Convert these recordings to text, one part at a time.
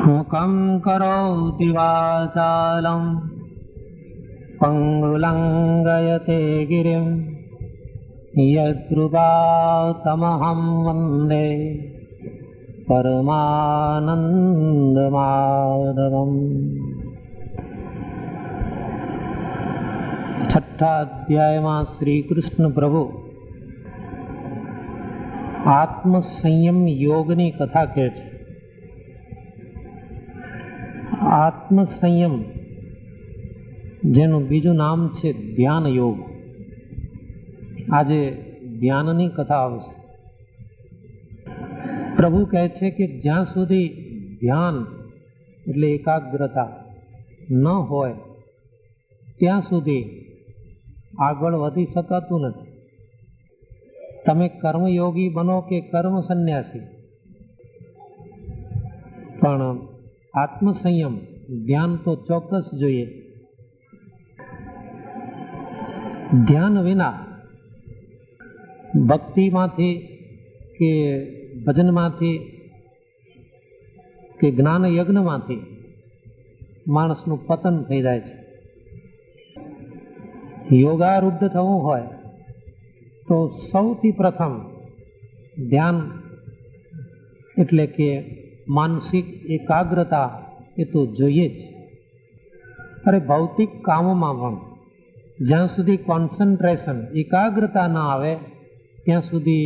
मुखं करोति वाचालं पङ्गुलङ्घयते गिरिं यद्कृपातमहं वन्दे परमानन्दमाधवम्। छठा अध्याय में श्री कृष्ण प्रभु आत्मसंयम योगनी कथा कहे छे। आत्मसंयम जेनु बीजू नाम छे ध्यान योग। आजे ध्याननी कथा आवशे। प्रभु कहे छे कि ज्यां सुधी ध्यान एटले एकाग्रता न होय त्यां सुधी आगळ वधी शकातुं नथी। तमे कर्मयोगी बनो के कर्म संन्यासी, पण आत्मसंयम ध्यान तो चौक्कस जोईए। ध्यान विना भक्ति मांथी के भजन मांथी के ज्ञान यज्ञ मांथी माणसनुं पतन थई जाय छे। योगारूढ़ थवुं होय तो सौथी प्रथम ध्यान एटले के मानसिक एकाग्रता ए तो जोईए ज। अरे भौतिक कामोमां पण ज्यां सुधी कॉन्सन्ट्रेशन एकाग्रता न आवे त्यां सुधी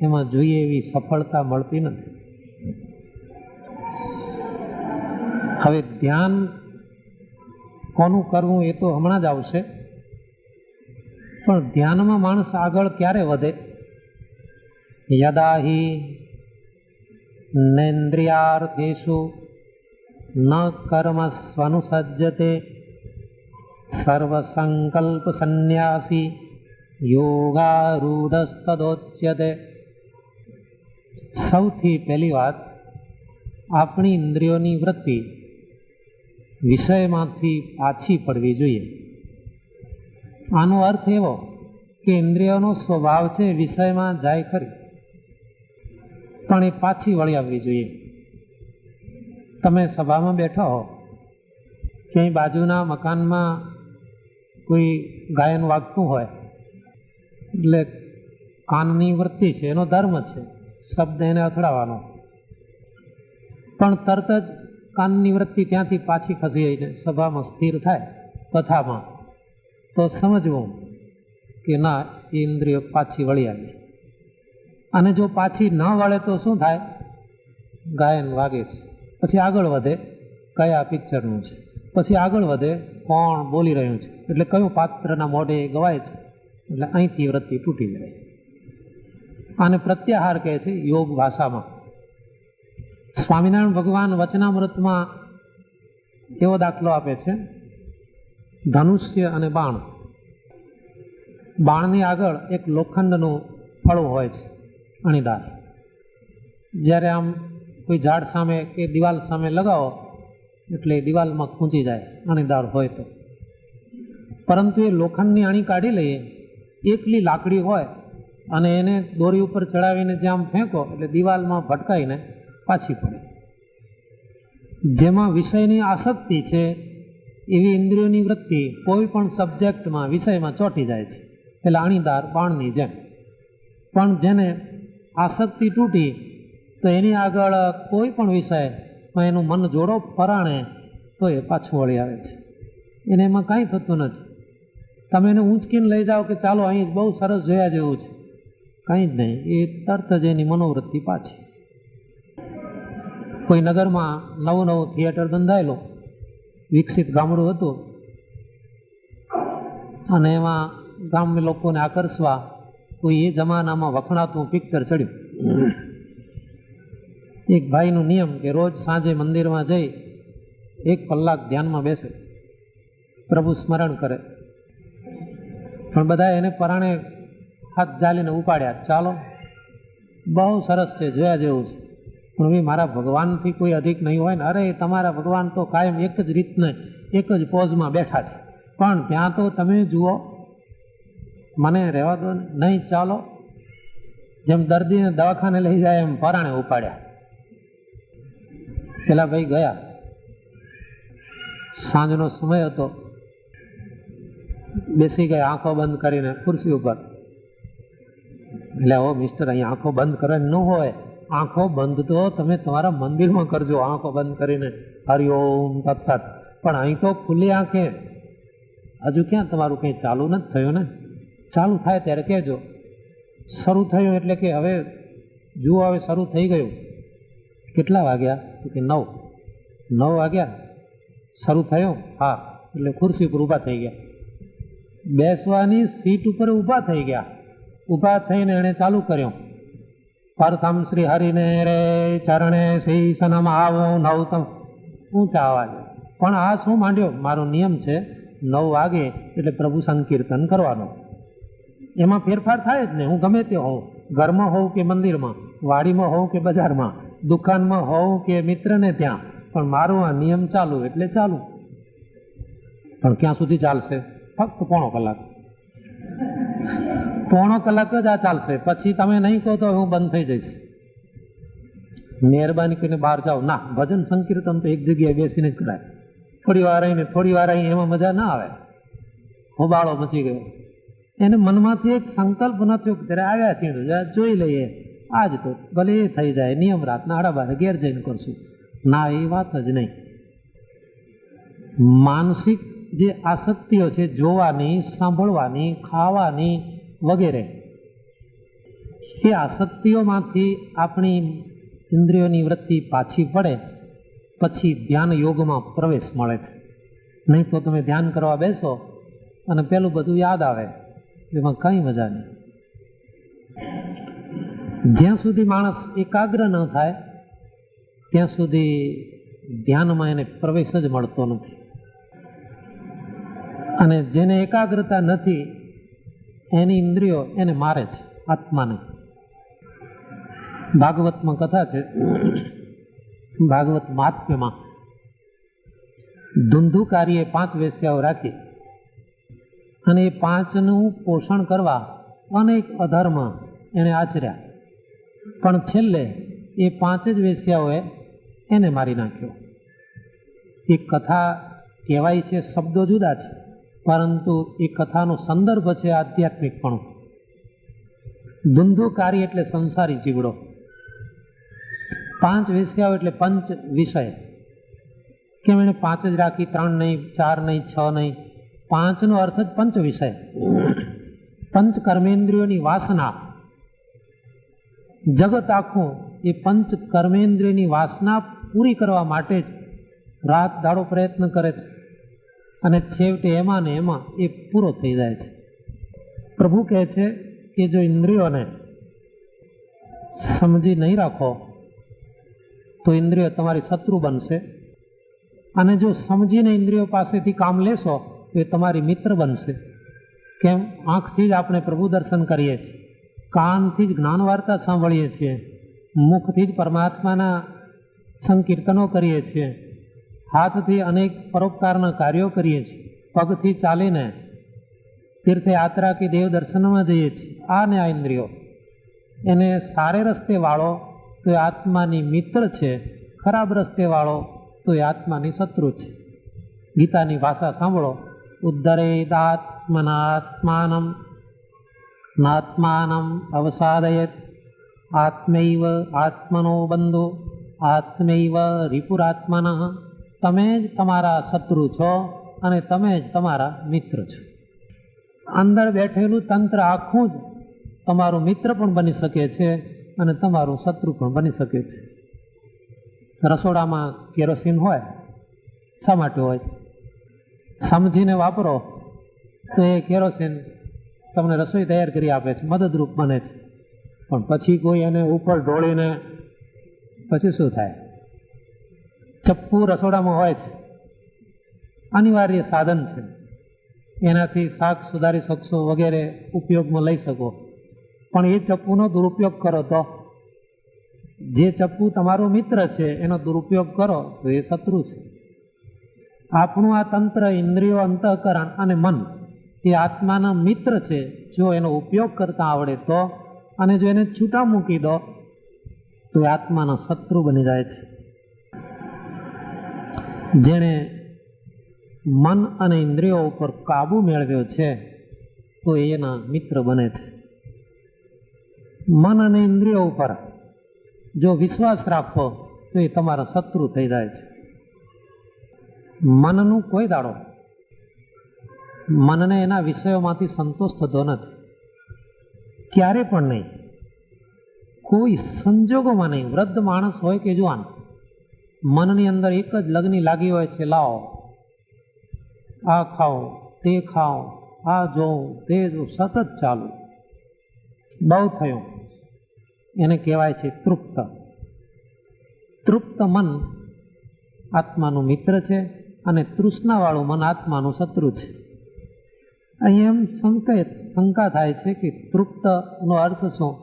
एमां जोईए एवी सफलता मळती नथी। हवे ध्यान कोनुं करवुं ए तो हमणां ज आवशे, पण ध्यान में माणस आगळ क्यारे वधे? यदा हि नेन्द्रियार्थेषु न कर्मस्वनुसज्जते सर्वसंकल्प संन्यासी योगारूढ़स्तदोच्यते। सौथी पहली बात, अपनी इंद्रियोनी वृत्ति विषयमांथी पाछी पड़वी जोईए। आनो अर्थ एवो कि इंद्रियोनो स्वभाव छे विषय में जाय खरी, पण ए पाछी वळी आववी जोईए। तमे सभा में बैठा हो, क्यांय बाजुना मकान में कोई गायन वागतुं होय એટલે કાનની વૃત્તિ છે, એનો ધર્મ છે શબ્દ એને અથડાવવાનો, પણ તરત જ કાનની વૃત્તિ ત્યાંથી પાછી ખસી જઈને સભામાં સ્થિર થાય કથામાં, તો સમજવું કે ના એ ઇન્દ્રિયો પાછી વળી આવી। અને જો પાછી ન વળે તો શું થાય? ગાયન વાગે છે, પછી આગળ વધે કયા પિક્ચરનું છે, પછી આગળ વધે કોણ બોલી રહ્યું છે, એટલે કયું પાત્રના મોઢે ગવાય છે, એટલે અહીંથી વૃત્તિ તૂટી જાય। આને પ્રત્યાહાર કહે છે યોગ ભાષામાં। સ્વામિનારાયણ ભગવાન વચનામૃતમાં એવો દાખલો આપે છે, ધનુષ્ય અને બાણ। બાણની આગળ એક લોખંડનું ફળું હોય છે, અણીદાર। જ્યારે આમ કોઈ ઝાડ સામે કે દિવાલ સામે લગાવો એટલે દિવાલમાં ખૂંચી જાય અણીદાર હોય તો, પરંતુ એ લોખંડની અણી કાઢી લઈએ, એકલી લાકડી હોય અને એને દોરી ઉપર ચડાવીને જ્યાં ફેંકો એટલે દિવાલમાં ભટકાઈને પાછી પડે। જેમાં વિષયની આસક્તિ છે એવી ઇન્દ્રિયોની વૃત્તિ કોઈ પણ સબ્જેક્ટમાં વિષયમાં ચોંટી જાય છે, એટલે અણીદાર બાણની જેમ। પણ જેને આસક્તિ તૂટી તો એની આગળ કોઈ પણ વિષયમાં એનું મન જોડો પરાણે તો એ પાછું વળી આવે છે, એને એમાં કાંઈ થતું નથી। તમે એને ઊંચકીને લઈ જાઓ કે ચાલો અહીં બહુ સરસ જોયા જેવું છે, કંઈ જ નહીં, એ તરત જ એની મનોવૃત્તિ પાછી। કોઈ નગરમાં નવું નવું થિયેટર બંધાયેલું, વિકસિત ગામડું હતું, અને એમાં ગામ લોકોને આકર્ષવા કોઈ એ જમાનામાં વખણાતું પિક્ચર ચડ્યું। એક ભાઈનો નિયમ કે રોજ સાંજે મંદિરમાં જઈ 1 કલાક ધ્યાનમાં બેસે, પ્રભુ સ્મરણ કરે, પણ બધા એને પરાણે હાથ ઝાલીને ઉપાડ્યા, ચાલો બહુ સરસ છે, જોયા જેવું છે, પણ ભાઈ મારા ભગવાનથી કોઈ અધિક નહીં હોય ને? અરે તમારા ભગવાન તો કાયમ એક જ રીતને એક જ પોઝમાં બેઠા છે, પણ ત્યાં તો તમે જુઓ, મને રહેવા દો નહીં, ચાલો। જેમ દર્દીને દવાખાને લઈ જાય એમ પરાણે ઉપાડ્યા। પેલા ભાઈ ગયા, સાંજનો સમય હતો, બેસી ગયા આંખો બંધ કરીને ખુરશી ઉપર. એટલે ઓ મિસ્ટર, અહીંયા આંખો બંધ કરવાની ન હોય, આંખો બંધ તો તમે તમારા મંદિરમાં કરજો, આંખો બંધ કરીને હરિઓમ તત્સત. પણ અહીં તો ખુલ્લી આંખે. હજુ ક્યાં તમારું કંઈ ચાલુ નથી થયું ને? ચાલુ થાય ત્યારે કહેજો. શરૂ થયું એટલે કે હવે જુઓ, હવે શરૂ થઈ ગયું. કેટલા વાગ્યા? તો કે 9 વાગ્યા. શરૂ થયું? હા. એટલે ખુરશી ઉપર ઊભા થઈ ગયા, બેસવાની સીટ ઉપર ઊભા થઈ ગયા. ઊભા થઈને એણે ચાલુ કર્યું, પ્રથમ શ્રી હરિને રે ચરણે શીશ નમાવો નવતમ. ઊંચા અવાજે. પણ આ શું માંડ્યો? મારો નિયમ છે 9 વાગે એટલે પ્રભુ સંકીર્તન કરવાનો. એમાં ફેરફાર થાય જ નહીં. હું ગમે તે હોઉં, ઘરમાં હોઉં કે મંદિરમાં, વાડીમાં હોઉં કે બજારમાં, દુકાનમાં હોઉં કે મિત્રને ત્યાં, પણ મારો આ નિયમ ચાલુ એટલે ચાલુ. પણ ક્યાં સુધી ચાલશે? ફક્ત પોણો કલાક જ આ ચાલશે. પછી તમે નહીં કહો તો હું બંધ થઈ જઈશ. મહેરબાની કરીને બહાર જાઓ. ના, ભજન સંકીર્તન તો એક જગ્યાએ બેસીને જ કરાય. થોડી વાર અહીં એમાં મજા ના આવે. હોબાળો મચી ગયો. એને મનમાંથી એક સંકલ્પ નથી, ત્યારે આવ્યા છીએ જોઈ લઈએ, આજ તો ભલે એ થઈ જાય, નિયમ રાતના 12:30 ઘેર જઈને કરશું. ના, એ વાત જ નહીં. માનસિક જે આસક્તિઓ છે, જોવાની, સાંભળવાની, ખાવાની વગેરે, એ આસક્તિઓમાંથી આપણી ઇન્દ્રિયોની વૃત્તિ પાછી પડે પછી ધ્યાન યોગમાં પ્રવેશ મળે છે. નહીં તો તમે ધ્યાન કરવા બેસો અને પેલું બધું યાદ આવે, એમાં કંઈ મજા નહીં. જ્યાં સુધી માણસ એકાગ્ર ન થાય ત્યાં સુધી ધ્યાનમાં એને પ્રવેશ જ મળતો નથી. અને જેને એકાગ્રતા નથી એની ઇન્દ્રિયો એને મારે છે, આત્માને. ભાગવતમાં કથા છે, ભાગવત મહાત્મ્યમાં ધુંધુકારીએ 5 વેશ્યાઓ રાખી અને એ 5નું પોષણ કરવા અનેક અધર્મ એને આચર્યા. પણ છેલ્લે એ 5 જ વેશ્યાઓએ એને મારી નાખ્યો. એ કથા કહેવાય છે, શબ્દો જુદા છે, પરંતુ એ કથાનો સંદર્ભ છે આધ્યાત્મિકપણું. ધુંધુકારી એટલે સંસારી જીવડો, 5 વેશ્યાઓ એટલે પંચ વિષય. કેમ એને 5 જ રાખી? 3 નહીં, 4 નહીં, 6 નહીં. 5નો અર્થ જ પંચ વિષય. પંચ કર્મેન્દ્રિયોની વાસના. જગત આખું એ પંચ કર્મેન્દ્રિયની વાસના પૂરી કરવા માટે જ રાત દાડો પ્રયત્ન કરે છે અને છેવટે એમાં ને એમાં એ પૂરો થઈ જાય છે. પ્રભુ કહે છે કે જો ઇન્દ્રિયોને સમજી નહીં રાખો તો ઇન્દ્રિયો તમારી શત્રુ બનશે, અને જો સમજીને ઇન્દ્રિયો પાસેથી કામ લેશો તો એ તમારી મિત્ર બનશે. કેમ? આંખથી જ આપણે પ્રભુ દર્શન કરીએ છીએ, કાનથી જ જ્ઞાન વાર્તા સાંભળીએ છીએ, મુખથી જ પરમાત્માના સંકીર્તનો કરીએ છીએ, હાથથી અનેક પરોપકારના કાર્યો કરીએ છીએ, પગથી ચાલીને તીર્થયાત્રા કે દેવ દર્શનમાં જઈએ છીએ. આ ને આ ઇન્દ્રિયો એને સારે રસ્તે વાળો તો એ આત્માની મિત્ર છે, ખરાબ રસ્તે વાળો તો એ આત્માની શત્રુ છે. ગીતાની ભાષા સાંભળો, ઉદ્ધરેદાત્મનાત્માનમ નાત્માનમ અવસાદયત આત્મૈવ આત્મનો બંધો આત્મૈવ રિપુરાત્મન. તમે જ તમારા શત્રુ છો અને તમે જ તમારા મિત્ર છો. અંદર બેઠેલું તંત્ર આખું જ તમારું મિત્ર પણ બની શકે છે અને તમારું શત્રુ પણ બની શકે છે. રસોડામાં કેરોસીન હોય, શા માટે હોય? સમજીને વાપરો તો એ કેરોસીન તમને રસોઈ તૈયાર કરી આપે છે, મદદરૂપ બને છે. પણ પછી કોઈ એને ઉપર ઢોળીને પછી શું થાય? ચપ્પુ રસોડામાં હોય છે, અનિવાર્ય સાધન છે, એનાથી શાક સુધારી શકશો વગેરે ઉપયોગમાં લઈ શકો. પણ એ ચપ્પુનો દુરુપયોગ કરો તો, જે ચપ્પુ તમારો મિત્ર છે એનો દુરુપયોગ કરો તો એ શત્રુ છે. આપણું આ તંત્ર, ઇન્દ્રિયો, અંતઃકરણ અને મન એ આત્માના મિત્ર છે જો એનો ઉપયોગ કરતા આવડે તો, અને જો એને છૂટા મૂકી દો તો એ આત્માના શત્રુ બની જાય છે. જેણે મન અને ઇન્દ્રિયો ઉપર કાબુ મેળવ્યો છે તો એના મિત્ર બને છે. મન અને ઇન્દ્રિયો ઉપર જો વિશ્વાસ રાખો તો એ તમારા શત્રુ થઈ જાય છે. મનનું કોઈ દાડો મનને એના વિષયોમાંથી સંતોષ થતો નથી, ક્યારે પણ નહીં, કોઈ સંજોગોમાં નહીં. વૃદ્ધ માણસ હોય કે જુવાન, મનની અંદર એક જ લગ્ની લાગી હોય છે, લાવો આ ખાઓ તે ખાઓ, આ જોઉં તે જોઉં, સતત ચાલુ. બહુ થયું, એને કહેવાય છે તૃપ્ત. તૃપ્ત મન આત્માનું મિત્ર છે અને તૃષ્ણાવાળું મન આત્માનું શત્રુ છે. અહીં એમ શંકા થાય છે કે તૃપ્તનો અર્થ શું?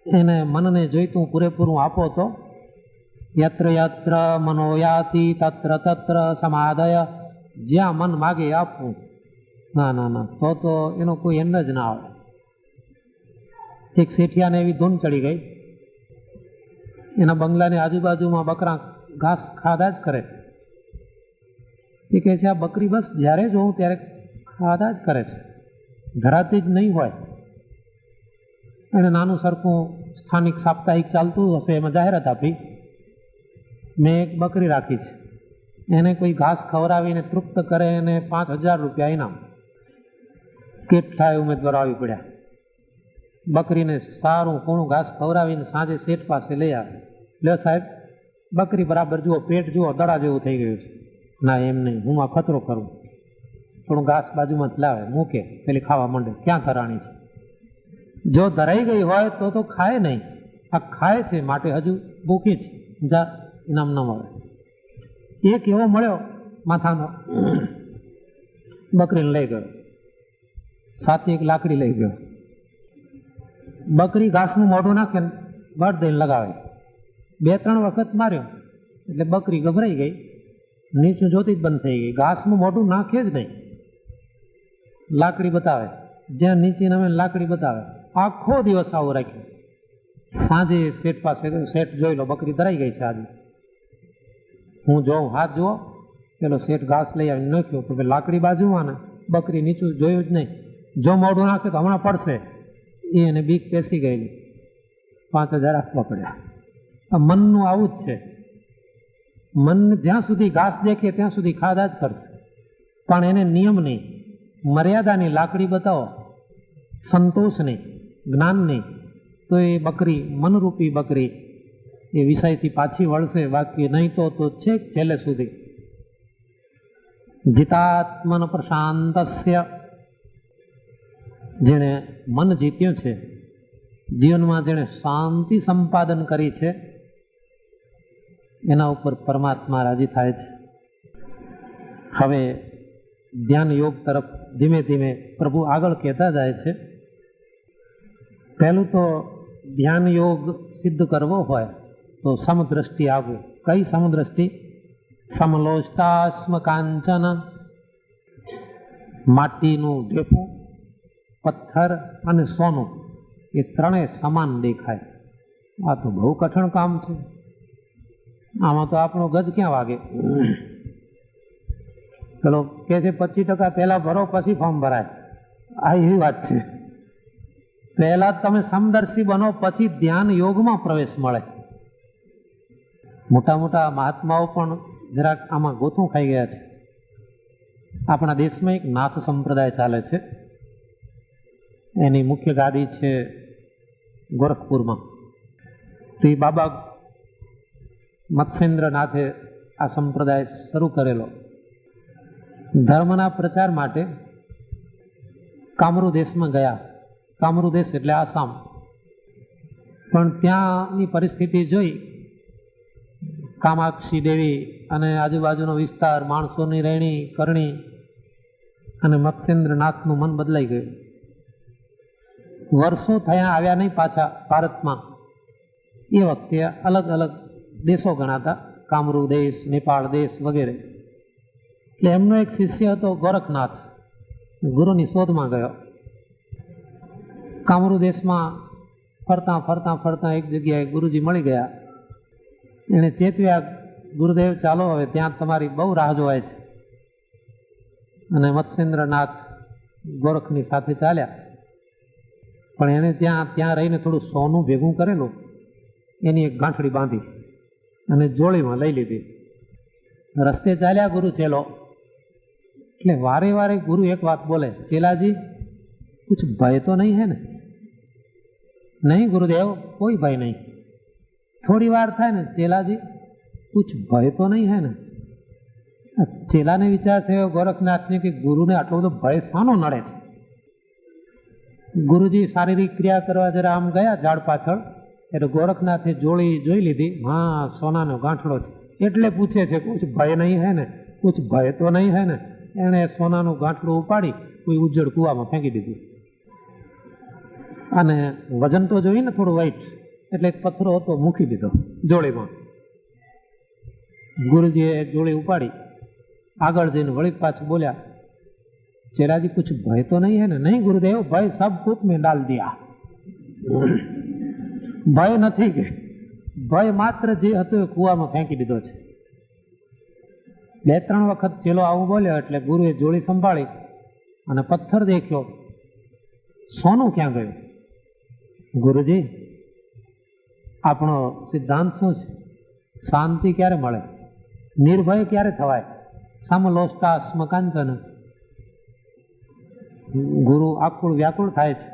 એને મનને જોઈતું પૂરેપૂરું આપો તો યત્ર યત્ર મનોયાતિ તત્ર તત્ર સમાદય, જ્યાં મન માગે આપવું. ના ના ના, તો એનો કોઈ એન્ડ જ ના આવે. એક શેઠિયાને એવી ધૂન ચડી ગઈ, એના બંગલાની આજુબાજુમાં બકરા ઘાસ ખાધા જ કરે. એ કહે છે આ બકરી બસ જ્યારે જોઉં ત્યારે ખાધા જ કરે છે, ધરાતી જ નહીં હોય. એને નાનું સરખું સ્થાનિક સાપ્તાહિક ચાલતું હશે, એમાં જાહેરાત આપી મેં એક બકરી રાખી છે, એને કોઈ ઘાસ ખવડાવીને તૃપ્ત કરે એને 5,000 રૂપિયા ઇનામ. કેટલાય ઉમેદવારો આવી પડ્યા. બકરીને સારું પૂણું ઘાસ ખવડાવીને સાંજે શેઠ પાસે લઈ આવે. લે સાહેબ, બકરી બરાબર જુઓ, પેટ જુઓ, દડા જેવું થઈ ગયું છે. ના એમ નહીં, હું આ ખતરો કરું. થોડું ઘાસ બાજુમાં જ લાવે, મૂકે, પેલી ખાવા માંડે. ક્યાં ધરાણી છે? જો ધરાઈ ગઈ હોય તો ખાય નહીં. આ ખાય છે માટે હજુ ભૂખી છે, જા ઇનામ ન મળે. એક એવો મળ્યો માથાનો, બકરીને લઈ ગયો, સાથે એક લાકડી લઈ ગયો. બકરી ઘાસનું મોઢું નાખે, બળ દઈને લગાવે. 2-3 વખત માર્યો એટલે બકરી ગભરાઈ ગઈ, નીચું જોતી જ બંધ થઈ ગઈ. ઘાસનું મોઢું નાખે જ નહીં, લાકડી બતાવે, જ્યાં નીચે નમે લાકડી બતાવે. આખો દિવસ આવું રાખ્યું. સાંજે શેઠ પાસે ગયો, શેઠ જોઈ લો બકરી ધરાઈ ગઈ છે આજે. હું જોઉં, હાથ જુઓ. પેલો શેઠ ઘાસ લઈ આવીને નાખ્યો તો લાકડી બાજુમાં ને બકરી નીચું જોયું જ નહીં. જો મોઢું નાખે તો હમણાં પડશે. એને બીક પેસી ગયેલી, 5,000 આપવા પડ્યા. આ મનનું આવું જ છે. મન જ્યાં સુધી ઘાસ દેખે ત્યાં સુધી ખાધા જ કરશે, પણ એને નિયમ નહીં, મર્યાદાની લાકડી બતાવો, સંતોષ નહીં, જ્ઞાન નહીં, તો એ બકરી, મનરૂપી બકરી એ વિષયથી પાછી વળશે. બાકી નહીં તો છેક છેલ્લે સુધી. જીતાત્મન પ્રશાંતસ્ય, જેણે મન જીત્યું છે, જીવનમાં જેણે શાંતિ સંપાદન કરી છે, એના ઉપર પરમાત્મા રાજી થાય છે. હવે ધ્યાન યોગ તરફ ધીમે ધીમે પ્રભુ આગળ કહેતા જાય છે. પહેલું તો ધ્યાન યોગ સિદ્ધ કરવો હોય તો સમદ્રષ્ટિ આવવી. કઈ સમદ્રષ્ટિ? સમલોષ્ટાસ્મ કાંચન, માટીનું ઢેફું, પથ્થર અને સોનું એ ત્રણેય સમાન દેખાય. આ તો બહુ કઠણ કામ છે. આમાં તો આપણો ગજ ક્યાં વાગે? ચલો કે છે 25% પહેલા ભરો પછી ફોર્મ ભરાય. આ એવી વાત છે. પહેલા તમે સમદર્શી બનો પછી ધ્યાન યોગમાં પ્રવેશ મળે. મોટા મોટા મહાત્માઓ પણ જરાક આમાં ગોથું ખાઈ ગયા છે. આપણા દેશમાં એક નાથ સંપ્રદાય ચાલે છે, એની મુખ્ય ગાદી છે ગોરખપુરમાં. તો એ બાબા મત્સ્યેન્દ્રનાથે આ સંપ્રદાય શરૂ કરેલો. ધર્મના પ્રચાર માટે કામરૂ દેશમાં ગયા. કામરૂ દેશ એટલે આસામ. પણ ત્યાંની પરિસ્થિતિ જોઈ, કામાક્ષી દેવી અને આજુબાજુનો વિસ્તાર, માણસોની રહેણી કરણી, અને મત્સ્યેન્દ્રનાથનું મન બદલાઈ ગયું. વર્ષો થયા આવ્યા નહીં પાછા ભારતમાં. એ વખતે અલગ અલગ દેશો ગણાતા, કામરૂ દેશ, નેપાળ દેશ વગેરે. એટલે એમનો એક શિષ્ય હતો ગોરખનાથ, ગુરુની શોધમાં ગયો. કામરૂ દેશમાં ફરતા ફરતા ફરતા એક જગ્યાએ ગુરુજી મળી ગયા. એણે ચેતવ્યા ગુરુદેવ ચાલો હવે ત્યાં તમારી બહુ રાહ જોવાય છે. અને મત્સ્યેન્દ્રનાથ ગોરખની સાથે ચાલ્યા. પણ એને ત્યાં રહીને થોડું સોનું ભેગું કરેલું, એની એક ગાંઠડી બાંધી અને જોડીમાં લઈ લીધી. રસ્તે ચાલ્યા ગુરુ ચેલો, એટલે વારે વારે ગુરુ એક વાત બોલે, ચેલાજી કુછ ભય તો નહીં હે ને? નહીં ગુરુદેવ, કોઈ ભય નહીં. થોડી વાર થાય ને, ચેલાજી કુછ ભય તો નહીં હે ને? ચેલાને વિચાર થયો ગોરખનાથને કે ગુરુને આટલો બધો ભય શાનો નડે છે. ગુરુજી શારીરિક ક્રિયા કરવા જરા આમ ગયા ઝાડ પાછળ, એટલે ગોરખનાથે જોડી જોઈ લીધી. હા, સોનાનો ગાંઠડો છે. એટલે પૂછે છે, કુછ ભય નહીં હે ને? કુછ ભય તો નહીં હે ને? એણે સોનાનું ગાંઠડું ઉપાડી કોઈ ઉજ્જડ કૂવામાં ફેંકી દીધું. અને વજન તો જોઈએ ને થોડું વેઇટ, એટલે એક પથ્થરો હતો મૂકી દીધો જોડીમાં. ગુરુજીએ જોડી ઉપાડી આગળ જઈને વળી પાછું બોલ્યા, ચેલાજી કુછ ભય તો નહીં હે ને? નહીં ગુરુદેવ, ભય સબ કુછ મેં ડાલ દિયા. ભય નથી કે ભય માત્ર જે હતો એ કૂવામાં ફેંકી દીધો છે. 2-3 વખત ચેલો આવું બોલ્યો એટલે ગુરુએ જોડી સંભાળી અને પથ્થર દેખ્યો. સોનું ક્યાં ગયું? ગુરુજી, આપણો સિદ્ધાંત શું છે? શાંતિ ક્યારે મળે? નિર્ભય ક્યારે થવાય? સમલોષ્ટા સ્મકાંચન. ગુરુ આકુળ વ્યાકુળ થાય છે.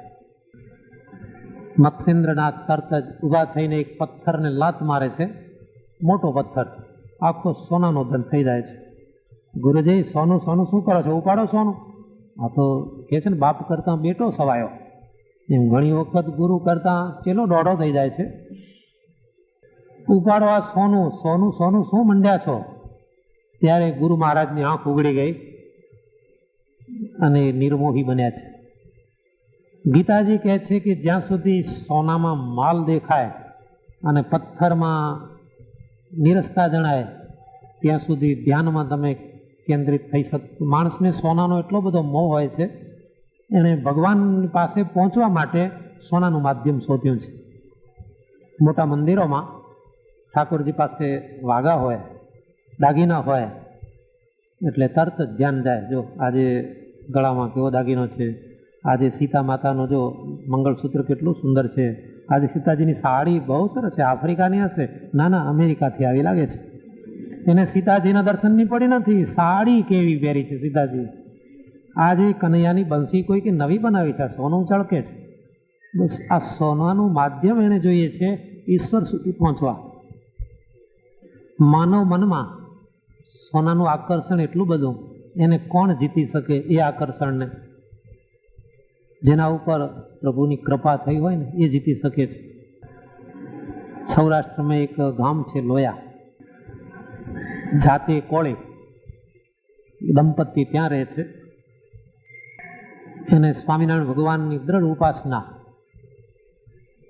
મત્સ્યેન્દ્રનાથ તરત જ ઊભા થઈને એક પથ્થરને લાત મારે છે, મોટો પથ્થર, આખો સોનાનો ધન થઈ જાય છે. ગુરુજી, સોનું સોનું શું કરો છો? ઉપાડો સોનું. આ તો કહે છે ને, બાપ કરતા બેટો સવાયો. એમ ઘણી વખત ગુરુ કરતા ચેલો દોઢો થઈ જાય છે. ઉપાડો આ સોનું. સોનું સોનું શું મંડ્યા છો? ત્યારે ગુરુ મહારાજની આંખ ઉગડી ગઈ અને નિર્મોહી બન્યા છે. ગીતાજી કહે છે કે જ્યાં સુધી સોનામાં માલ દેખાય અને પથ્થરમાં નિરસતા જણાય, ત્યાં સુધી ધ્યાનમાં તમે કેન્દ્રિત થઈ શકશો. માણસને સોનાનો એટલો બધો મોહ હોય છે, એણે ભગવાન પાસે પહોંચવા માટે સોનાનું માધ્યમ શોધ્યું છે. મોટા મંદિરોમાં ઠાકોરજી પાસે વાઘા હોય, દાગીના હોય, એટલે તરત જ ધ્યાન જાય. જો આજે ગળામાં કેવો દાગીનો છે, આજે સીતા માતાનો જો મંગળસૂત્ર કેટલું સુંદર છે, આજે સીતાજીની સાડી બહુ સરસ છે, આફ્રિકાની હશે, ના ના અમેરિકાથી આવી લાગે છે. એને સીતાજીના દર્શનની પડી નથી, સાડી કેવી પહેરી છે સીતાજી. આજે કનૈયાની બંસી કોઈ કે નવી બનાવી છે, સોનું ચળકે છે. બસ આ સોનાનું માધ્યમ એને જોઈએ છે ઈશ્વર સુધી પહોંચવા. માનવ મનમાં સોનાનું આકર્ષણ એટલું બધું, એને કોણ જીતી શકે એ આકર્ષણને? જેના ઉપર પ્રભુની કૃપા થઈ હોય ને એ જીતી શકે છે. સૌરાષ્ટ્રમાં એક ગામ છે લોયા, જાતે કોળી દંપતી ત્યાં રહે છે. એને સ્વામિનારાયણ ભગવાનની દ્રઢ ઉપાસના.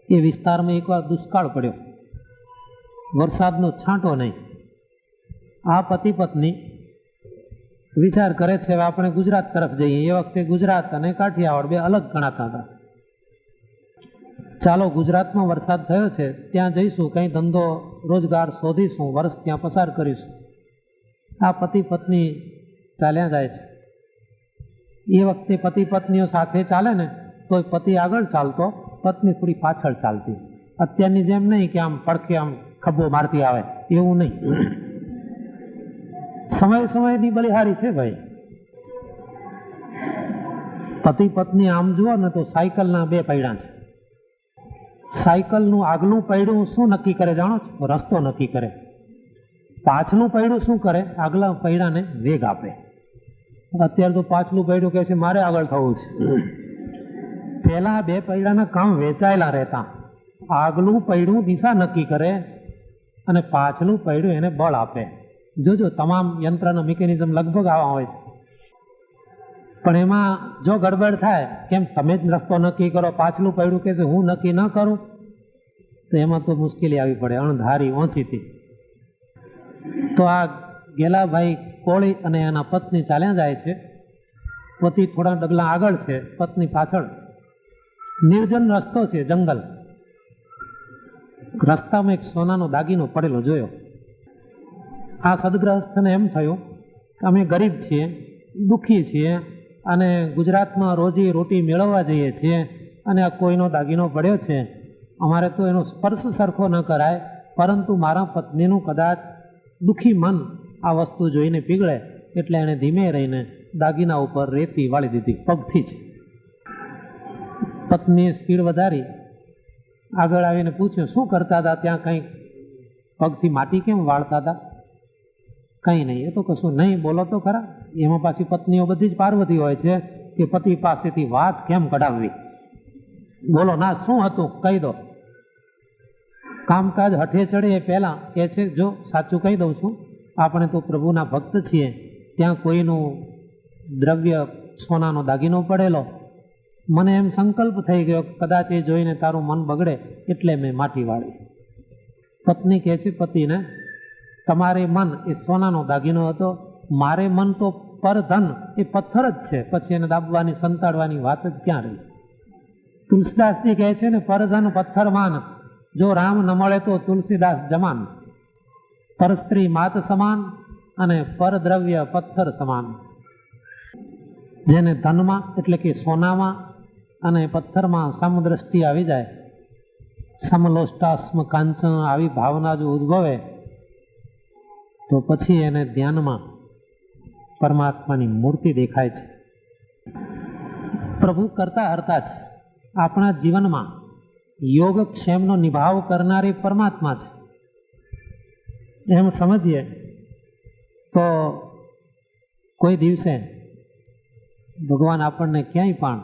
એ વિસ્તારમાં એકવાર દુષ્કાળ પડ્યો, વરસાદનો છાંટો નહીં. આ પતિ પત્ની વિચાર કરે છે હવે આપણે ગુજરાત તરફ જઈએ. એ વખતે ગુજરાત અને કાઠિયાવાડ બે અલગ ગણાતા હતા. ચાલો ગુજરાતમાં વરસાદ થયો છે, ત્યાં જઈશું, કંઈ ધંધો રોજગાર શોધીશું, વર્ષ ત્યાં પસાર કરીશું. આ પતિ પત્ની ચાલ્યા જાય છે. એ વખતે પતિ પત્નીઓ સાથે ચાલે ને તો પતિ આગળ ચાલતો, પત્ની થોડી પાછળ ચાલતી. અત્યારની જેમ નહીં કે આમ પડખે આમ ખભો મારતી આવે, એવું નહીં. સમય સમયની બલિહારી છે ભાઈ. પતિ પત્ની આમ જુઓ ને તો સાયકલના 2 પૈડા છે. સાયકલનું આગલું પૈડું શું નક્કી કરે જાણો છો? રસ્તો નક્કી કરે. પાછલું પૈડું શું કરે? આગલા પૈડાને વેગ આપે. અત્યારે તો પાછલું પૈડું કહે છે મારે આગળ થવું છે. પેલા 2 પૈડાના કામ વેચાયેલા રહેતા. આગલું પૈડું દિશા નક્કી કરે અને પાછલું પૈડું એને બળ આપે. જોજો તમામ યંત્રના મિકેનિઝમ લગભગ આવા હોય છે. પણ એમાં જો ગડબડ થાય, કેમ તમે જ રસ્તો નક્કી કરો, પાછલું પૈડું કહે છે હું નક્કી ન કરું, તો એમાં તો મુશ્કેલી આવી પડે, અણધારી ઓછીથી. તો આ ગેલાભાઈ કોળી અને એના પત્ની ચાલ્યા જાય છે. પતિ થોડા ડગલા આગળ છે, પત્ની પાછળ. નિર્જન રસ્તો છે, જંગલ. રસ્તામાં એક સોનાનો દાગીનો પડેલો જોયો. આ સદગ્રહસ્થને એમ થયું કે અમે ગરીબ છીએ, દુઃખી છીએ અને ગુજરાતમાં રોજી રોટી મેળવવા જઈએ છીએ અને આ કોઈનો દાગીનો પડ્યો છે, અમારે તો એનો સ્પર્શ સરખો ન કરાય, પરંતુ મારા પત્નીનું કદાચ દુઃખી મન આ વસ્તુ જોઈને પીગળે, એટલે એણે ધીમે રહીને દાગીના ઉપર રેતી વાળી દીધી પગથી જ. પત્નીએ સ્પીડ વધારી, આગળ આવીને પૂછ્યું, શું કરતા હતા ત્યાં? કંઈ પગથી માટી કેમ વાળતા હતા? કંઈ નહીં, એ તો કશું નહીં, બોલો તો ખરા. એમાં પાછી પત્નીઓ બધી જ પાર્વતી હોય છે કે પતિ પાસેથી વાત કેમ કઢાવવી. બોલો ના, શું હતું કહી દો. કામકાજ હઠે ચડે એ પહેલા કહે છે, જો સાચું કહી દઉં છું, આપણે તો પ્રભુના ભક્ત છીએ, ત્યાં કોઈનું દ્રવ્ય સોનાનો દાગીનો પડેલો, મને એમ સંકલ્પ થઈ ગયો કદાચ એ જોઈને તારું મન બગડે એટલે મેં માટી વાળી. પત્ની કહે છે પતિને, તમારે મન એ સોનાનો દાગીનો હતો, મારે મન તો પરધન એ પથ્થર જ છે, પછી એને દાબવાની સંતાડવાની વાત જ ક્યાં રહી. તુલસીદાસજી કહે છે ને, પરધન પથ્થર માન, જો રામ ન મળે તો તુલસીદાસ જમાન. પર સ્ત્રી માત સમાન અને પરદ્રવ્ય પથ્થર સમાન. જેને ધનમાં એટલે કે સોનામાં અને પથ્થરમાં સમદ્રષ્ટિ આવી જાય, સમલોષ્ટાસ્મ કાંચન આવી ભાવના જો ઉદ્ભવે, તો પછી એને ધ્યાનમાં પરમાત્માની મૂર્તિ દેખાય છે. પ્રભુ કરતા હરતા છે. આપણા જીવનમાં યોગક્ષેમનો નિભાવ કરનારી પરમાત્મા છે. એમ સમજીએ તો કોઈ દિવસે ભગવાન આપણને ક્યાંય પણ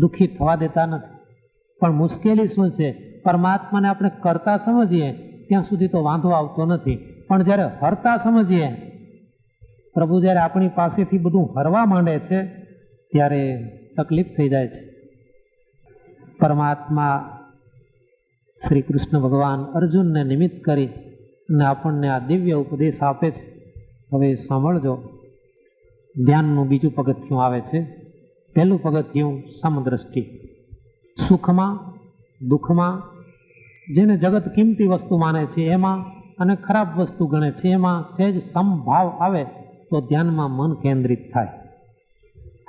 દુઃખી થવા દેતા નથી. પણ મુશ્કેલી શું છે? પરમાત્માને આપણે કરતા સમજીએ ત્યાં સુધી તો વાંધો આવતો નથી, પણ જ્યારે હરતા સમજીએ, પ્રભુ જ્યારે આપણી પાસેથી બધું હરવા માંડે છે ત્યારે તકલીફ થઈ જાય છે. પરમાત્મા શ્રી કૃષ્ણ ભગવાન અર્જુનને નિમિત્ત કરી અને આપણને આ દિવ્ય ઉપદેશ આપે છે. હવે સાંભળજો. ધ્યાનનું બીજું પગથિયું આવે છે. પહેલું પગથિયું સમદ્રષ્ટિ. સુખમાં દુઃખમાં, જેને જગત કિંમતી વસ્તુ માને છે એમાં અને ખરાબ વસ્તુ ગણે છે એમાં સહેજ સમભાવ આવે તો ધ્યાનમાં મન કેન્દ્રિત થાય.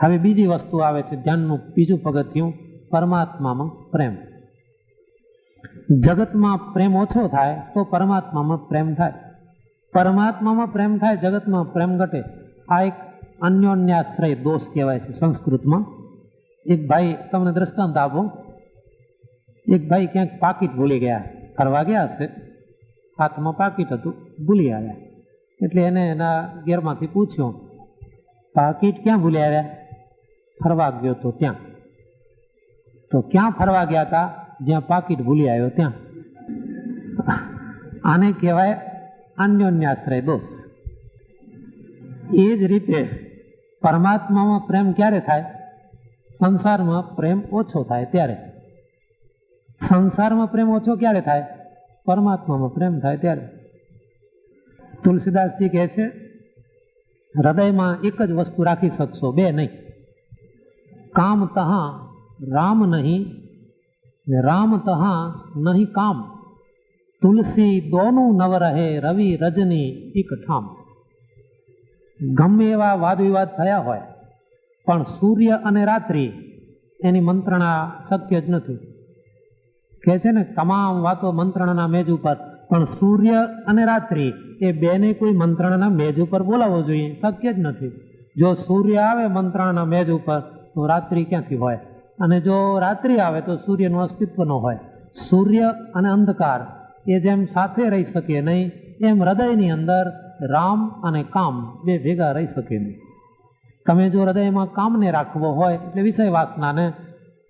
હવે બીજી વસ્તુ આવે છે ધ્યાનનું બીજું પગથિયું, પરમાત્મામાં પ્રેમ. જગતમાં પ્રેમ ઓછો થાય તો પરમાત્મામાં પ્રેમ થાય. પરમાત્મામાં પ્રેમ થાય, જગતમાં પ્રેમ ઘટે. આ એક અન્યોન્યાશ્રય દોષ કહેવાય છે સંસ્કૃતમાં. એક ભાઈ, તમને દ્રષ્ટાંત આપો. એક ભાઈ ક્યાંક પાકીટ ભૂલી ગયા, ફરવા ગયા હશે, હાથમાં પાકીટ હતું, ભૂલી આવ્યા. એટલે એને એના ઘેરમાંથી પૂછ્યું, પાકીટ ક્યાં ભૂલી આવ્યા? ફરવા ગયો તો ત્યાં. તો ક્યાં ફરવા ગયા હતા? જ્યાં પાકીટ ભૂલી આવ્યો ત્યાં. આને કહેવાય અન્યોન્યાશ્રય દોષ. એ જ રીતે પરમાત્મામાં પ્રેમ ક્યારે થાય? સંસારમાં પ્રેમ ઓછો થાય ત્યારે. સંસારમાં પ્રેમ ઓછો ક્યારે થાય? પરમાત્મામાં પ્રેમ થાય ત્યારે. તુલસીદાસજી કહે છે, હૃદયમાં એક જ વસ્તુ રાખી શકશો, બે નહીં. કામ તહાં રામ નહીં, રામ તહાં નહીં કામ. તુલસી દોનું નવ રહે, રવિ રજની એક ઠામ. ગમે એવા વાદ વિવાદ થયા હોય પણ સૂર્ય અને રાત્રિ એની મંત્રણા શક્ય જ નથી. કહે છે ને, તમામ વાતો મંત્રણાના મેજ ઉપર, પણ સૂર્ય અને રાત્રિ એ બેને કોઈ મંત્રણાના મેજ ઉપર બોલાવવો જોઈએ, શક્ય જ નથી. જો સૂર્ય આવે મંત્રણાના મેજ ઉપર તો રાત્રિ ક્યાંથી હોય? અને જો રાત્રિ આવે તો સૂર્યનું અસ્તિત્વ ન હોય. સૂર્ય અને અંધકાર એ જેમ સાથે રહી શકે નહીં, એમ હૃદયની અંદર રામ અને કામ બે ભેગા રહી શકે નહીં. તમે જો હૃદયમાં કામને રાખવો હોય એટલે વિષય વાસનાને,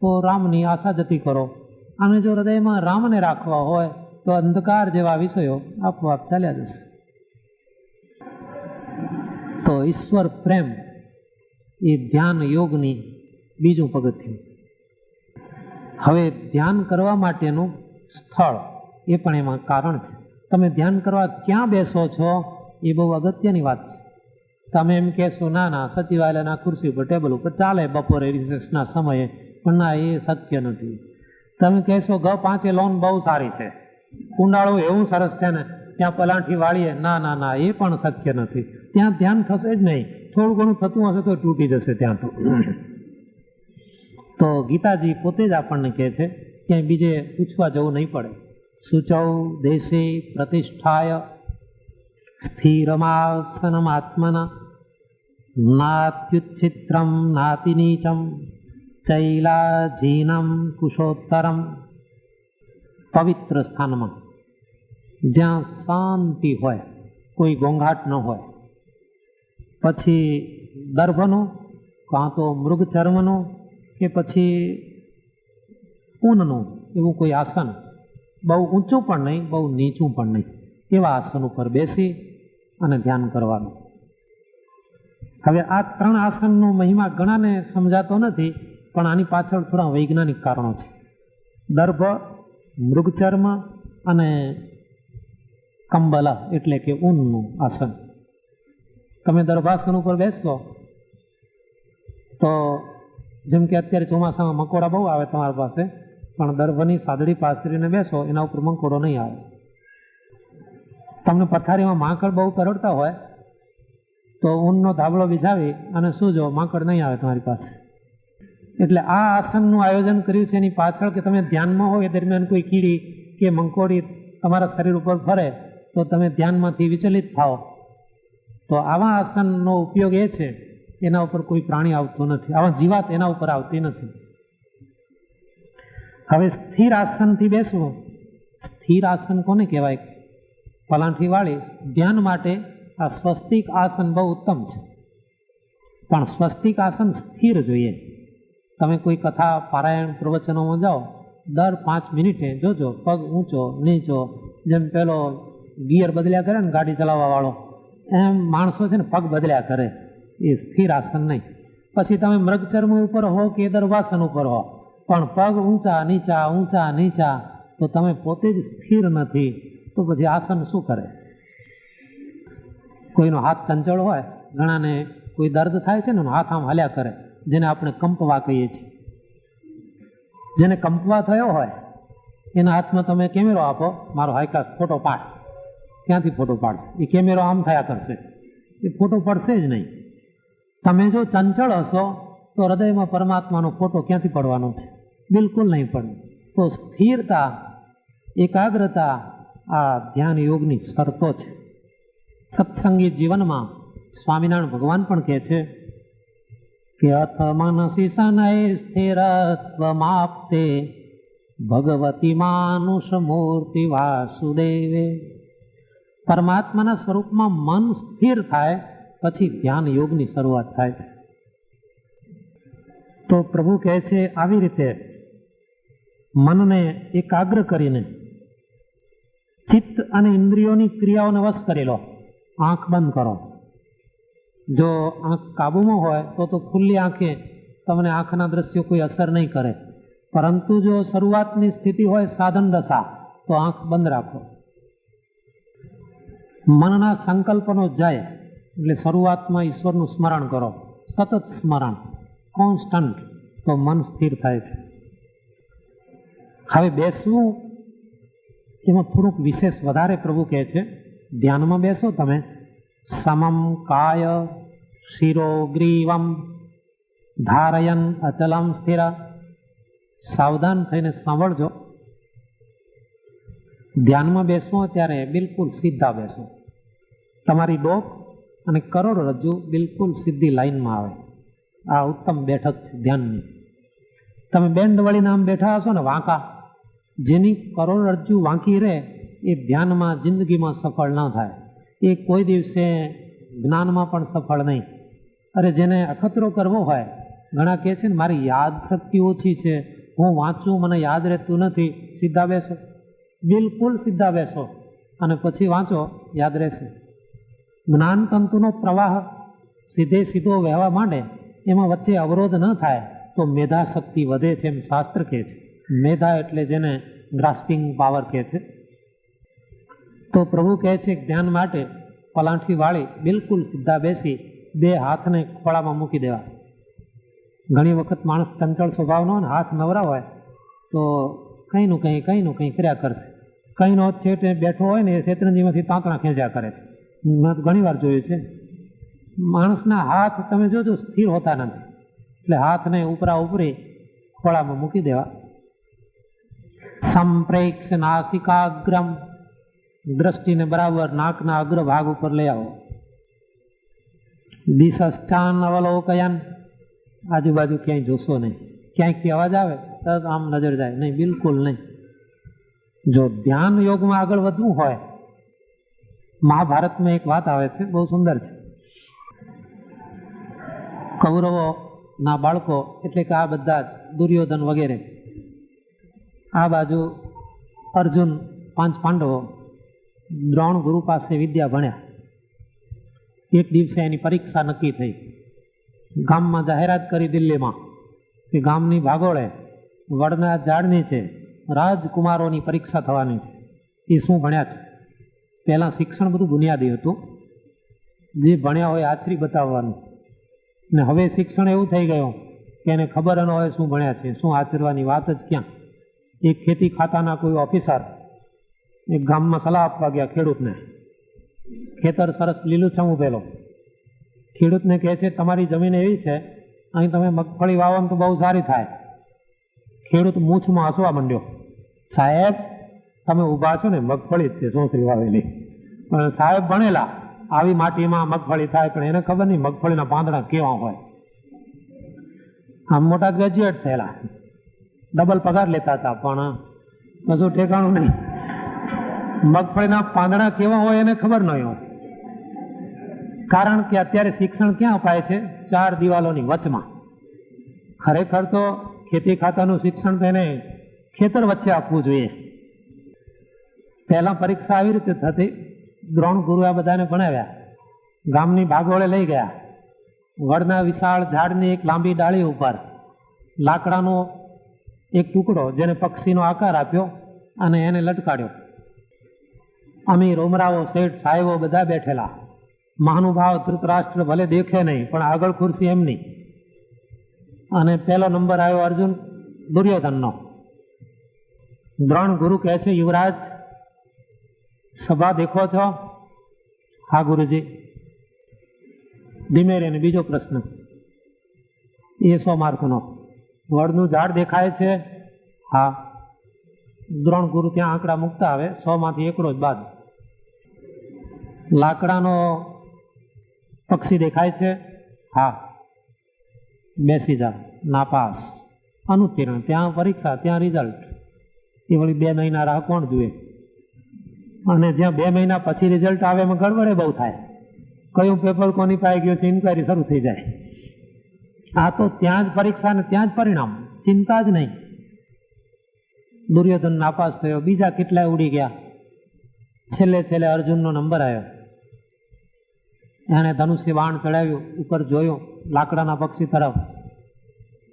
તો રામની આશા જતી કરો. અને જો હૃદયમાં રામને રાખવા હોય તો અંધકાર જેવા વિષયો આપોઆપ ચાલ્યા જશે. તો ઈશ્વર પ્રેમ એ ધ્યાન યોગની બીજું પગથિયું. હવે ધ્યાન કરવા માટેનું સ્થળ એ પણ એમાં કારણ છે. તમે ધ્યાન કરવા ક્યાં બેસો છો એ બહુ અગત્યની વાત છે. તમે એમ કહેશો, ના ના સચિવાલયના ખુરશી ઉપર ટેબલ ઉપર ચાલે બપોરે રિસેસના સમયે, પણ ના, એ શક્ય નથી. તમે કહેશો, G5 લોન બહુ સારી છે, કુંડાળું એવું સરસ છે ને, ત્યાં પલાઠી વાળીએ, ના ના ના, એ પણ શક્ય નથી. ત્યાં ધ્યાન થશે જ નહીં. થોડું ઘણું થતું હશે તો તૂટી જશે ત્યાં તો ગીતાજી પોતે જ આપણને કહે છે ક્યાંય બીજે પૂછવા જવું નહીં પડે. શુચૌ દેશે પ્રતિષ્ઠાય સ્થિરમાસનમાત્મના નાત્યુચ્છિત્રમ નાતિ નીચમ ચૈલાજીનમ કુશોત્તરમ. પવિત્ર સ્થાનમાં જ્યાં શાંતિ હોય, કોઈ ઘોંઘાટ ન હોય, પછી દર્ભનું કાં તો મૃગચર્મનું કે પછી ઊનનું એવું કોઈ આસન, બહુ ઊંચું પણ નહીં બહુ નીચું પણ નહીં, એવા આસન ઉપર બેસી અને ધ્યાન કરવાનું. હવે આ 3 આસનનો મહિમા ઘણાને સમજાતો નથી, પણ આની પાછળ થોડા વૈજ્ઞાનિક કારણો છે. દર્ભ, મૃગચર્મ અને કંબલ એટલે કે ઊનનું આસન. તમે દર્ભાસન ઉપર બેસશો તો જેમ કે અત્યારે ચોમાસામાં મકોડા બહુ આવે તમારી પાસે, પણ દર્ભની સાદડી પાથરીને બેસો એના ઉપર મકોડો નહીં આવે. તમને પથારીમાં માંકડ બહુ કરડતા હોય તો ઊનનો ધાબળો બિછાવી અને સૂજો, માંકડ નહીં આવે તમારી પાસે. એટલે આ આસનનું આયોજન કર્યું છે એની પાછળ કે તમે ધ્યાનમાં હોય એ દરમિયાન કોઈ કીડી કે મંકોડી તમારા શરીર ઉપર ફરે તો તમે ધ્યાનમાંથી વિચલિત થાઓ. તો આવા આસનનો ઉપયોગ એ છે, એના ઉપર કોઈ પ્રાણી આવતું નથી, આવા જીવાત એના ઉપર આવતી નથી. હવે સ્થિર આસનથી બેસવું. સ્થિર આસન કોને કહેવાય? પલાઠી વાળી ધ્યાન માટે આ સ્વસ્તિક આસન બહુ ઉત્તમ છે, પણ સ્વસ્તિક આસન સ્થિર જોઈએ. તમે કોઈ કથા પારાયણ પ્રવચનોમાં જાઓ, દર 5 મિનિટે જોજો પગ ઊંચો નીચો, જેમ પેલો ગિયર બદલ્યા કરે ને ગાડી ચલાવવા વાળો, એમ માણસો છે ને પગ બદલ્યા કરે. એ સ્થિર આસન નહીં. પછી તમે મૃગચર્મ ઉપર હો કે દર્ભાસન ઉપર હો, પણ પગ ઊંચા નીચા તો તમે પોતે જ સ્થિર નથી, તો પછી આસન શું કરે? કોઈનો હાથ ચંચળ હોય, ઘણાને કોઈ દર્દ થાય છે ને હાથ આમ હાલ્યા કરે, જેને આપણે કંપવા કહીએ છીએ. જેને કંપવા થયો હોય એના હાથમાં તમે કેમેરો આપો, મારો હાઈકાસ ફોટો પાડ, ક્યાંથી ફોટો પાડશે? એ કેમેરો આમ થયા કરશે, એ ફોટો પડશે જ નહીં. તમે જો ચંચળ હશો તો હૃદયમાં પરમાત્માનો ફોટો ક્યાંથી પડવાનો છે? બિલકુલ નહીં પડે. તો સ્થિરતા, એકાગ્રતા આ ધ્યાન યોગની શરતો છે. સત્સંગી જીવનમાં સ્વામિનારાયણ ભગવાન પણ કહે છે કે અથ મનસી શનૈ સ્થિરત્વમાપ્તે ભગવતી માનુષ મૂર્તિ વાસુદેવે. પરમાત્માના સ્વરૂપમાં મન સ્થિર થાય પછી ધ્યાન યોગની શરૂઆત થાય છે. તો પ્રભુ કહે છે આવી રીતે મનને એકાગ્ર કરીને ચિત્ત અને ઇન્દ્રિયોની ક્રિયાઓને વશ કરી લો. આંખ બંધ કરો. જો આંખ કાબુમાં હોય તો ખુલ્લી આંખે તમને આંખના દ્રશ્યો કોઈ અસર નહીં કરે, પરંતુ જો શરૂઆતની સ્થિતિ હોય સાધન દશા તો આંખ બંધ રાખો. મનના સંકલ્પનો જય એટલે શરૂઆતમાં ઈશ્વરનું સ્મરણ કરો, સતત સ્મરણ, કોન્સ્ટન્ટ, તો મન સ્થિર થાય છે. હવે બેસવું એમાં થોડુંક વિશેષ વધારે પ્રભુ કહે છે. ધ્યાનમાં બેસો તમે, સમમ કાય શિરોગ્રીવમ ધારયન અચલમ સ્થિર. સાવધાન થઈને સાંભળજો. ધ્યાનમાં બેસવો ત્યારે બિલકુલ સીધા બેસો. તમારી ડોક અને કરોડરજ્જુ બિલકુલ સીધી લાઈનમાં આવે. આ ઉત્તમ બેઠક છે ધ્યાનની. તમે બેન્ડ વળીને આમ બેઠા હશો ને વાંકા, જેની કરોડરજ્જુ વાંકી રહે એ ધ્યાનમાં જિંદગીમાં સફળ ન થાય, એ કોઈ દિવસે જ્ઞાનમાં પણ સફળ નહીં. અરે જેને અખતરો કરવો હોય, ઘણા કહે છે ને મારી યાદ શક્તિ ઓછી છે, હું વાંચું મને યાદ રહેતું નથી. સીધા બેસો, બિલકુલ સીધા બેસો અને પછી વાંચો, યાદ રહેશે. જ્ઞાન તંતુનો પ્રવાહ સીધે સીધો વહેવા માંડે, એમાં વચ્ચે અવરોધ ન થાય તો મેધા શક્તિ વધે છે એમ શાસ્ત્ર કહે છે. મેધા એટલે જેને ગ્રાસ્પિંગ પાવર કહે છે. તો પ્રભુ કહે છે ધ્યાન માટે પલાઠી વાળી બિલકુલ સીધા બેસી 2 હાથને ખોળામાં મૂકી દેવા. ઘણી વખત માણસ ચંચળ સ્વભાવનો હોય, હાથ નવરા હોય તો કંઈનું કંઈ કર્યા કરશે, કઈ નો છેટે બેઠો હોય ને એ શેતરંજીમાંથી તાંતણા ખેંચ્યા કરે છે. મેં ઘણી વાર જોયું છે. માણસના હાથ તમે જોજો સ્થિર હોતા નથી, એટલે હાથને ઉપરા ઉપરી ખોળામાં મૂકી દેવા. સંપ્રેક્ષ નાસિકાગ્રમ, દ્રષ્ટિને બરાબર નાકના અગ્ર ભાગ ઉપર લઈ આવો. દિશશ્ચાન અવલોકયન, આજુબાજુ ક્યાંય જોશો નહીં. ક્યાંયથી અવાજ આવે તરત આમ નજર જાય નહીં, બિલકુલ નહીં. જો ધ્યાન યોગમાં આગળ વધવું હોય, મહાભારતમાં એક વાત આવે છે, બહુ સુંદર છે. કૌરવો ના બાળકો એટલે કે આ બધા જ દુર્યોધન વગેરે, આ બાજુ અર્જુન, 5 પાંડવો દ્રોણ ગુરુ પાસે વિદ્યા ભણ્યા. એક દિવસે એની પરીક્ષા નક્કી થઈ. ગામમાં જાહેરાત કરી દિલ્હીમાં કે ગામની ભાગોળે વડના ઝાડ નીચે રાજકુમારોની પરીક્ષા થવાની છે. એ શું ભણ્યા છે? પહેલાં શિક્ષણ બધું બુનિયાદી હતું, જે ભણ્યા હોય આચરી બતાવવાનું. ને હવે શિક્ષણ એવું થઈ ગયું કે એને ખબર ન હોય શું ભણ્યા છે, શું આચરવાની વાત જ ક્યાં. એક ખેતી ખાતાના કોઈ ઓફિસર એક ગામમાં સલાહ આપવા ગયા ખેડૂતને. ખેતર સરસ લીલુંછમ ઉભેલો. ખેડૂતને કહે છે તમારી જમીન એવી છે, અહીં તમે મગફળી વાવો તો બહુ સારી થાય. ખેડૂત મૂછમાં હસવા માંડ્યો. સાહેબ તમે ઊભા છો ને, મગફળી જ છે સોસરી વાવેલી. પણ સાહેબ ભણેલા, આવી માટીમાં મગફળી થાય, પણ એને ખબર નહીં મગફળીના પાંદડા કેવા હોય. આમ મોટા ગ્રેજ્યુએટ થયેલા, ડબલ પગાર લેતા હતા, પણ કશું ઠેકાણું નહીં. મગફળીના પાંદડા કેવા હોય એને ખબર ન હોય. કારણ કે અત્યારે શિક્ષણ ક્યાં અપાય છે? 4 દિવાલોની વચમાં. ખરેખર તો ખેતી ખાતાનું શિક્ષણ તો એને ખેતર વચ્ચે આપવું જોઈએ. પહેલા પરીક્ષા આવી રીતે થતી. દ્રોણ ગુરુ આ બધાને ભણાવ્યા, ગામની ભાગોળે લઈ ગયા. વડના વિશાળ ઝાડની એક લાંબી ડાળી ઉપર લાકડાનો એક ટુકડો, જેને પક્ષીનો આકાર આપ્યો, અને એને લટકાડ્યો. અમીર ઉમરાવો, શેઠ સાહેબો બધા બેઠેલા. મહાનુભાવ ધૃતરાષ્ટ્ર ભલે દેખે નહીં, પણ આગળ ખુરશી એમની. અને પહેલો નંબર આવ્યો અર્જુન દુર્યોધનનો. દ્રોણ ગુરુ કહે છે યુવરાજ સભા દેખો છો? હા ગુરુજી. ધીમે રહીને બીજો પ્રશ્ન. એ 100 માર્કનો. વડનું ઝાડ દેખાય છે? હા. દ્રોણ ગુરુ ત્યાં આંકડા મૂકતા આવે, 100 માંથી એકડો જ બાદ. લાકડાનો પક્ષી દેખાય છે? હા. બેસી જાઓ. નાપાસ. અનુત્તીર્ણ. ત્યાં પરીક્ષા, ત્યાં રિઝલ્ટ. એ વળી 2 મહિના રાહ કોણ જુએ? અને જ્યાં 2 મહિના પછી રિઝલ્ટ આવે એમાં ગડબડે બહુ થાય. કયું પેપર કોની પાસે ગયું છે ઇન્ક્વાયરી શરૂ થઈ જાય. આ તો ત્યાં જ પરીક્ષા ને ત્યાં જ પરિણામ, ચિંતા જ નહીં. દુર્યોધન નાપાસ થયો, બીજા કેટલાય ઉડી ગયા. છેલ્લે અર્જુનનો નંબર આવ્યો. એણે ધનુષ્ય બાણ ચડાવ્યું, ઉપર જોયું લાકડાના પક્ષી તરફ,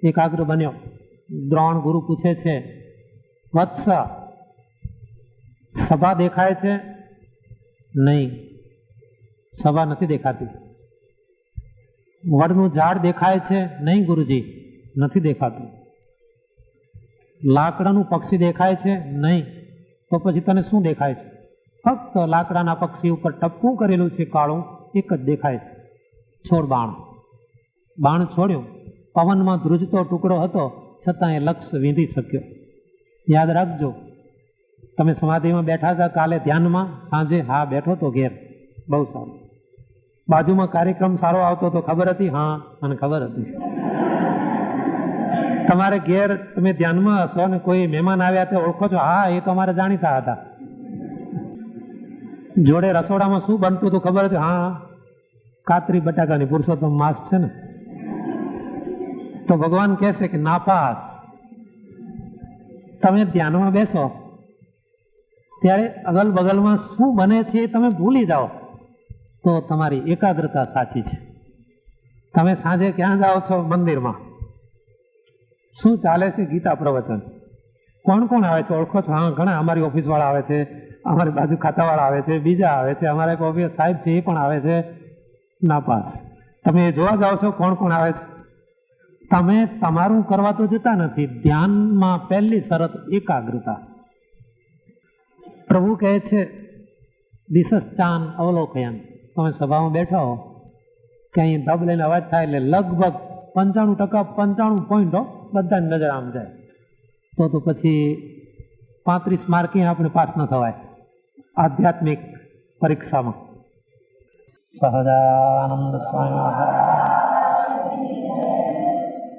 એકાગ્ર બન્યો. દ્રોણ ગુરુ પૂછે છે વત્સ સભા દેખાય છે? નહીં, સભા નથી દેખાતી. વડનું ઝાડ દેખાય છે? નહીં ગુરુજી, નથી દેખાતું. લાકડાનું પક્ષી દેખાય છે? નહીં. તો પછી તને શું દેખાય છે? ફક્ત લાકડાના પક્ષી ઉપર ટપકું કરેલું છે કાળું, એક જ દેખાય છે. છોડ બાણ. બાણ છોડ્યું. પવનમાં ધ્રુજતો ટુકડો હતો, છતાં એ લક્ષ્ય વીંધી શક્યો. યાદ રાખજો, તમે સમાધિમાં બેઠા હતા કાલે ધ્યાનમાં, સાંજે? હા બેઠો તો ઘેર. બહુ સારું. બાજુમાં કાર્યક્રમ સારો આવતો તો ખબર હતી? હા મને ખબર હતી. તમારે ઘેર તમે ધ્યાનમાં હશો ને કોઈ મહેમાન આવ્યા તે ઓળખો છો? હા એ તો અમારે જાણીતા હતા. જોડે રસોડામાં શું બનતું હતું ખબર હતી? હા કાતરી બટાકાની પુરુષોત્તમ માસ છે ને. તો ભગવાન કહેશે કે નાપાસ. તમે ધ્યાનમાં બેસો ત્યારે અગલ બગલમાં શું બને છે એ તમે ભૂલી જાઓ તો તમારી એકાગ્રતા સાચી છે. તમે સાંજે ક્યાં જાઓ છો? મંદિરમાં. શું ચાલે છે? ગીતા પ્રવચન. કોણ કોણ આવે છે ઓળખો છો? હા ઘણા. અમારી ઓફિસ વાળા આવે છે, અમારી બાજુ ખાતાવાળા આવે છે, બીજા આવે છે, અમારા એક ઓફિસ સાહેબ છે એ પણ આવે છે. નાપાસ. તમે એ જોવા જાઓ છો કોણ કોણ આવે છે? તમે તમારું કરવા તો જતા નથી. ધ્યાનમાં પહેલી શરત એકાગ્રતા. પ્રભુ કહે છે દિશસ ચાન અવલોકયન. તમે સભામાં બેઠા હો કે અહીં ધબ લઈને અવાજ થાય એટલે લગભગ 95% પોઈન્ટો બધાની નજર આમ જાય તો પછી 35 માર્કે આપણે પાસ ન થવાય આધ્યાત્મિક પરીક્ષામાં. સહજાનંદ સ્વામી મહારાજ.